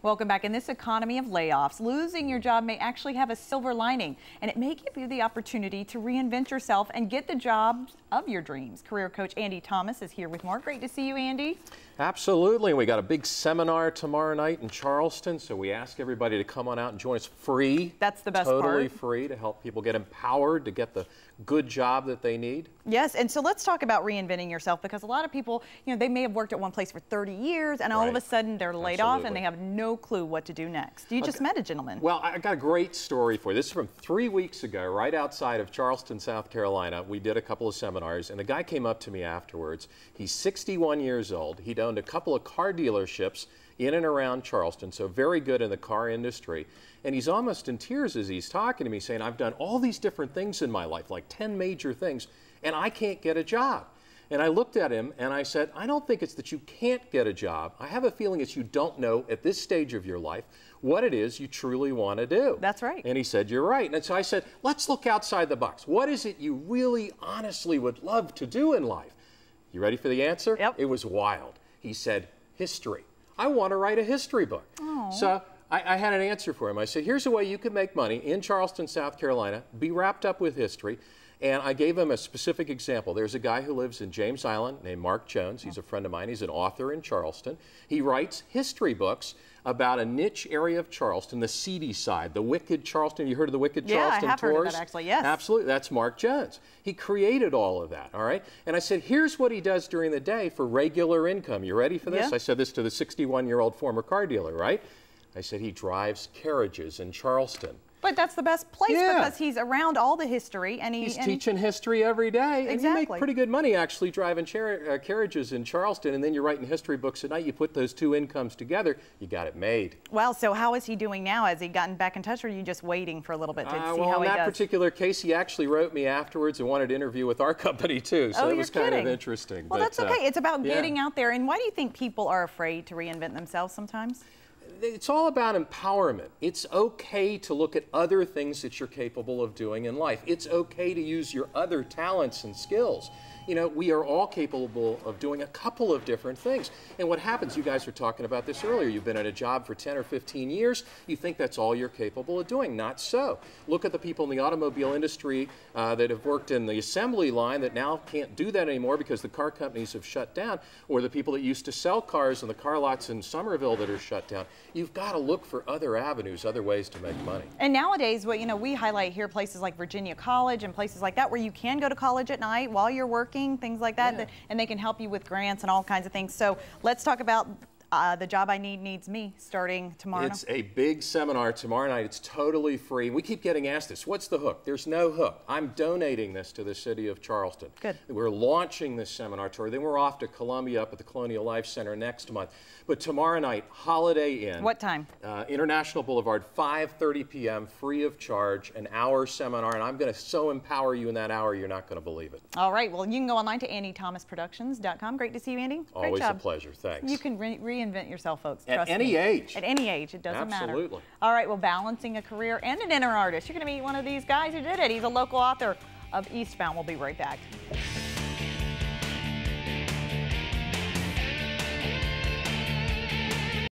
Welcome back. In this economy of layoffs, losing your job may actually have a silver lining, and it may give you the opportunity to reinvent yourself and get the job of your dreams. Career coach Andy Thomas is here with more. Great to see you, Andy. Absolutely. We got a big seminar tomorrow night in Charleston, so we ask everybody to come on out and join us free. That's the best part. Totally free to help people get empowered to get the good job that they need. Yes, and so let's talk about reinventing yourself, because a lot of people, they may have worked at one place for 30 years and all of a sudden they're laid off and they have no clue what to do next. You just met a gentleman. Well, I got a great story for you. This is from 3 weeks ago, right outside of Charleston, South Carolina. We did a couple of seminars, and the guy came up to me afterwards. He's 61 years old. He'd owned a couple of car dealerships in and around Charleston, so very good in the car industry. And he's almost in tears as he's talking to me, saying, I've done all these different things in my life, like 10 major things, and I can't get a job. And I looked at him and I said, I don't think it's that you can't get a job. I have a feeling it's you don't know at this stage of your life what it is you truly want to do. That's right. And he said, you're right. And so I said, let's look outside the box. What is it you really honestly would love to do in life? You ready for the answer? Yep. It was wild. He said, history. I want to write a history book. Aww. So I had an answer for him. I said, here's a way you can make money in Charleston, South Carolina, be wrapped up with history. And I gave him a specific example. There's a guy who lives in James Island named Mark Jones. He's a friend of mine. He's an author in Charleston. He writes history books about a niche area of Charleston, the seedy side, the wicked Charleston. You heard of the wicked Charleston tours? Yeah, I have tours? heard of that, actually, yes. Absolutely. That's Mark Jones. He created all of that, all right? And I said, here's what he does during the day for regular income. You ready for this? Yeah. I said this to the 61-year-old former car dealer, right? I said, he drives carriages in Charleston. But that's the best place because he's around all the history, and he's teaching history every day. Exactly. And you make pretty good money actually driving carriages in Charleston, and then you're writing history books at night. You put those two incomes together, you got it made. Well, so how is he doing now? Has he gotten back in touch, or are you just waiting for a little bit to see how he does? In that particular case, he actually wrote me afterwards and wanted to interview with our company too. So it was kind of interesting. Well, that's okay. It's about getting out there. And why do you think people are afraid to reinvent themselves sometimes? It's all about empowerment. It's okay to look at other things that you're capable of doing in life. It's okay to use your other talents and skills. You know, we are all capable of doing a couple of different things. And what happens, you guys were talking about this earlier, you've been at a job for 10 or 15 years, you think that's all you're capable of doing. Not so. Look at the people in the automobile industry that have worked in the assembly line that now can't do that anymore because the car companies have shut down, or the people that used to sell cars in the car lots in Somerville that are shut down. You've got to look for other avenues, other ways to make money. And nowadays, we highlight here places like Virginia College and places like that where you can go to college at night while you're working, things like that, and they can help you with grants and all kinds of things. So let's talk about The Job I Need Needs Me, starting tomorrow. It's a big seminar tomorrow night. It's totally free. We keep getting asked this. What's the hook? There's no hook. I'm donating this to the city of Charleston. Good. We're launching this seminar tour. Then we're off to Columbia up at the Colonial Life Center next month. But tomorrow night, Holiday Inn. What time? International Boulevard, 5:30 p.m., free of charge, an hour seminar. And I'm going to so empower you in that hour, you're not going to believe it. All right. Well, you can go online to AndyThomasProductions.com. Great to see you, Andy. Always a pleasure. Thanks. You can reinvent yourself, folks. At any age. At any age. It doesn't matter. Absolutely. All right. Well, balancing a career and an inner artist. You're going to meet one of these guys who did it. He's a local author of Eastbound. We'll be right back.